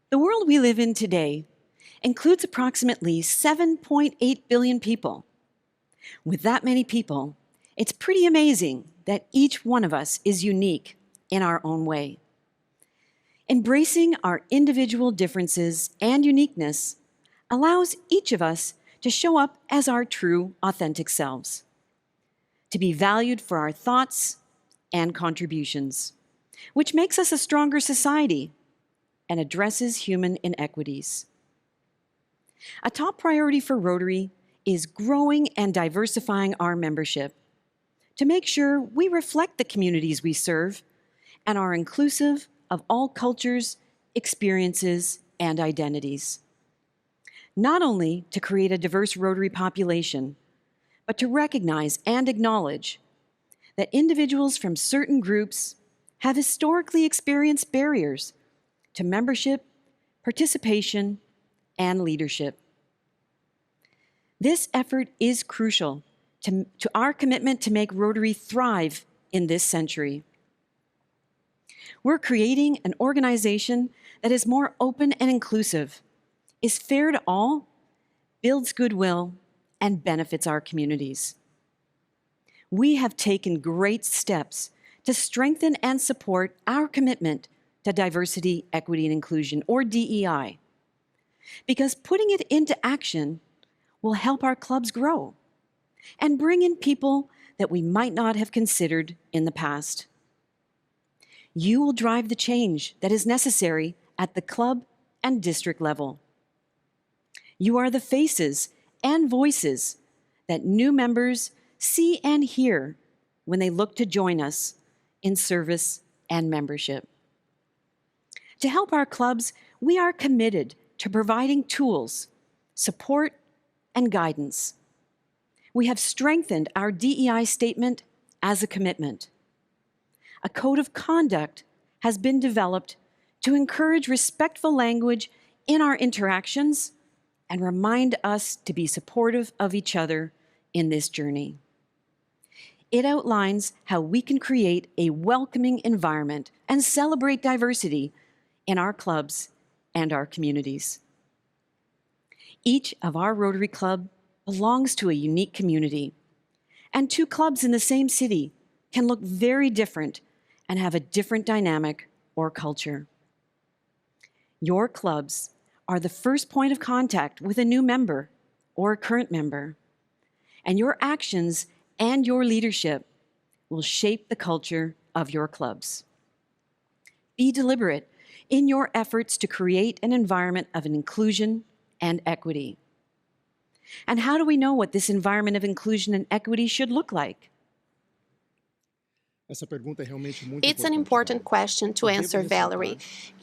The world we live in today includes approximately 7.8 billion people. With that many people, it's pretty amazing that each one of us is unique in our own way. Embracing our individual differences and uniqueness allows each of us to show up as our true, authentic selves, to be valued for our thoughts and contributions, which makes us a stronger society and addresses human inequities. A top priority for Rotary is growing and diversifying our membership to make sure we reflect the communities we serve and are inclusive of all cultures, experiences, and identities. Not only to create a diverse Rotary population, but to recognize and acknowledge that individuals from certain groups have historically experienced barriers to membership, participation, and leadership. This effort is crucial to our commitment to make Rotary thrive in this century. We're creating an organization that is more open and inclusive, is fair to all, builds goodwill, and benefits our communities. We have taken great steps to strengthen and support our commitment to diversity, equity, and inclusion, or DEI, because putting it into action will help our clubs grow and bring in people that we might not have considered in the past. You will drive the change that is necessary at the club and district level. You are the faces and voices that new members see and hear when they look to join us in service and membership. To help our clubs, we are committed to providing tools, support, and guidance. We have strengthened our DEI statement as a commitment. A code of conduct has been developed to encourage respectful language in our interactions and remind us to be supportive of each other in this journey. It outlines how we can create a welcoming environment and celebrate diversity in our clubs and our communities. Each of our Rotary Club belongs to a unique community, and two clubs in the same city can look very different and have a different dynamic or culture. Your clubs are the first point of contact with a new member or a current member, and your actions and your leadership will shape the culture of your clubs. Be deliberate in your efforts to create an environment of inclusion and equity. And how do we know what this environment of inclusion and equity should look like? It's an important question to answer, Valerie.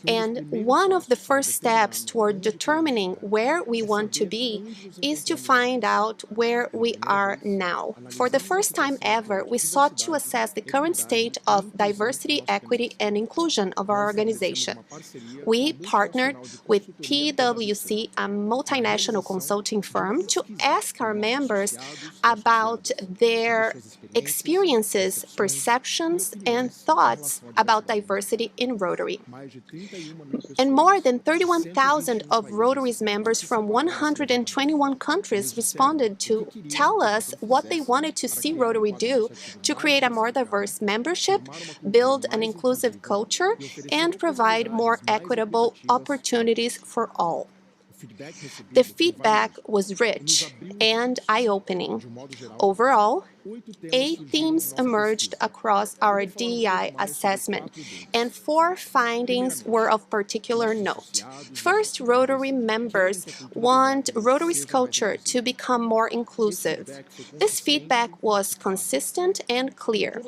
And one of the first steps toward determining where we want to be is to find out where we are now. For the first time ever, we sought to assess the current state of diversity, equity, and inclusion of our organization. We partnered with PwC, a multinational consulting firm, to ask our members about their experiences, perceptions, and thoughts about diversity in Rotary. And more than 31,000 of Rotary's members from 121 countries responded to tell us what they wanted to see Rotary do to create a more diverse membership, build an inclusive culture, and provide more equitable opportunities for all. The feedback was rich and eye-opening. Overall, 8 themes emerged across our DEI assessment, and 4 findings were of particular note. First, Rotary members want Rotary's culture to become more inclusive. This feedback was consistent and clear.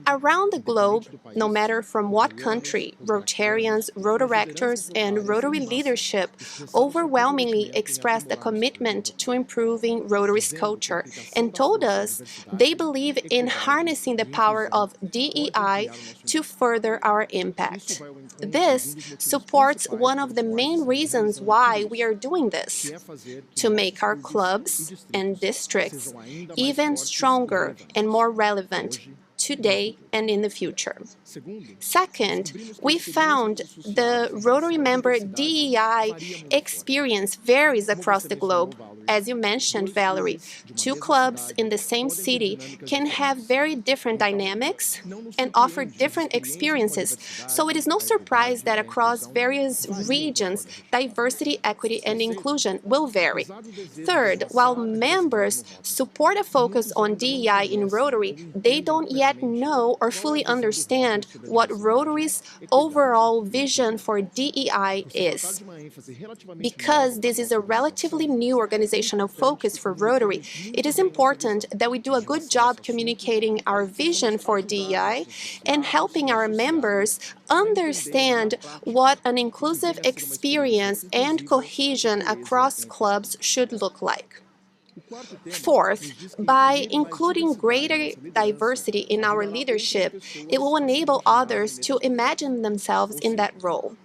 Around the globe, no matter from what country, Rotarians, Rotaractors, and Rotary leadership overwhelmingly expressed a commitment to improving Rotary's culture and told us they believe in harnessing the power of DEI to further our impact. This supports one of the main reasons why we are doing this, to make our clubs and districts even stronger and more relevant today and in the future. Second, we found the Rotary member DEI experience varies across the globe. As you mentioned, Valerie, two clubs in the same city can have very different dynamics and offer different experiences. So it is no surprise that across various regions, diversity, equity, and inclusion will vary. Third, while members support a focus on DEI in Rotary, they don't yet know or fully understand what Rotary's overall vision for DEI is. Because this is a relatively new organizational focus for Rotary, it is important that we do a good job communicating our vision for DEI and helping our members understand what an inclusive experience and cohesion across clubs should look like. Fourth, by including greater diversity in our leadership, it will enable others to imagine themselves in that role.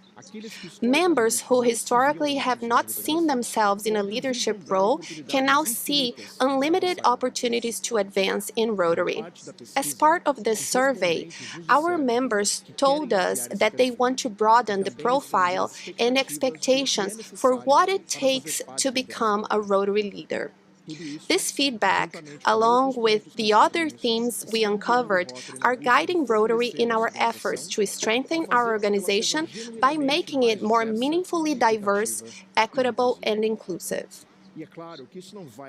Members who historically have not seen themselves in a leadership role can now see unlimited opportunities to advance in Rotary. As part of this survey, our members told us that they want to broaden the profile and expectations for what it takes to become a Rotary leader. This feedback, along with the other themes we uncovered, are guiding Rotary in our efforts to strengthen our organization by making it more meaningfully diverse, equitable, and inclusive.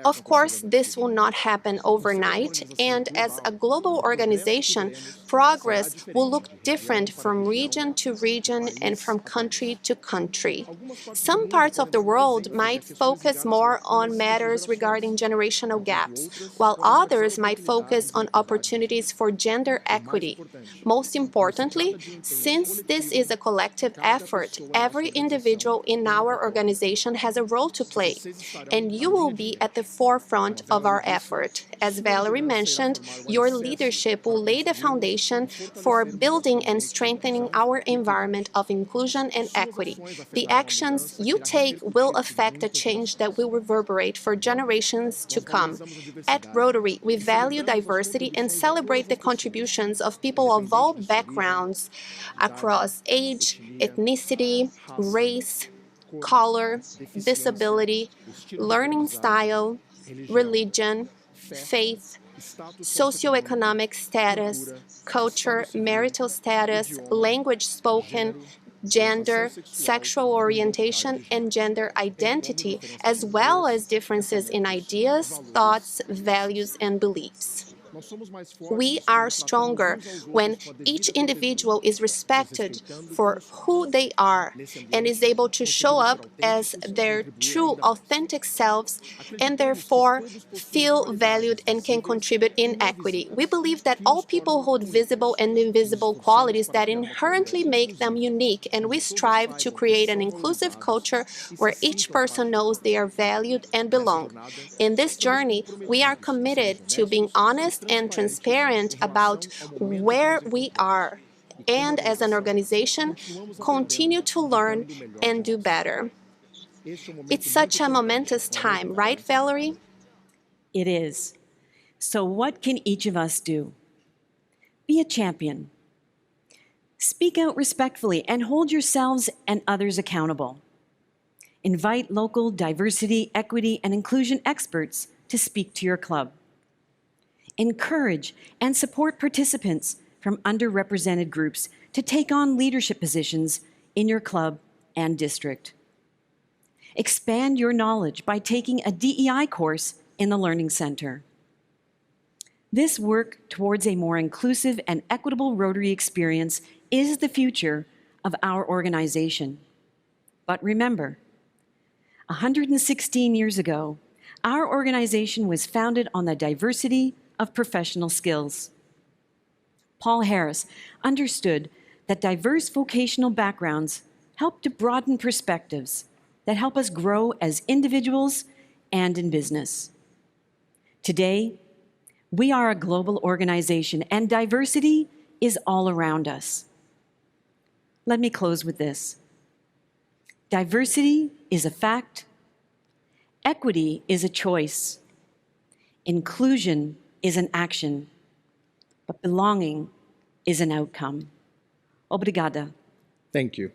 Of course, this will not happen overnight, and as a global organization, progress will look different from region to region and from country to country. Some parts of the world might focus more on matters regarding generational gaps, while others might focus on opportunities for gender equity. Most importantly, since this is a collective effort, every individual in our organization has a role to play, and you will be at the forefront of our effort. As Valerie mentioned, your leadership will lay the foundation for building and strengthening our environment of inclusion and equity. The actions you take will affect a change that will reverberate for generations to come. At Rotary, we value diversity and celebrate the contributions of people of all backgrounds across age, ethnicity, race, color, disability, learning style, religion, faith, socioeconomic status, culture, marital status, language spoken, gender, sexual orientation, and gender identity, as well as differences in ideas, thoughts, values, and beliefs. We are stronger when each individual is respected for who they are and is able to show up as their true, authentic selves and therefore feel valued and can contribute in equity. We believe that all people hold visible and invisible qualities that inherently make them unique, and we strive to create an inclusive culture where each person knows they are valued and belong. In this journey, we are committed to being honest and transparent about where we are, and as an organization, continue to learn and do better. It's such a momentous time, right, Valerie? It is. So what can each of us do? Be a champion. Speak out respectfully and hold yourselves and others accountable. Invite local diversity, equity, and inclusion experts to speak to your club. Encourage and support participants from underrepresented groups to take on leadership positions in your club and district. Expand your knowledge by taking a DEI course in the Learning Center. This work towards a more inclusive and equitable Rotary experience is the future of our organization. But remember, 116 years ago, our organization was founded on the diversity of professional skills. Paul Harris understood that diverse vocational backgrounds help to broaden perspectives that help us grow as individuals and in business. Today, we are a global organization, and diversity is all around us. Let me close with this. Diversity is a fact. Equity is a choice. Inclusion is an action. but belonging is an outcome. Obrigada. Thank you.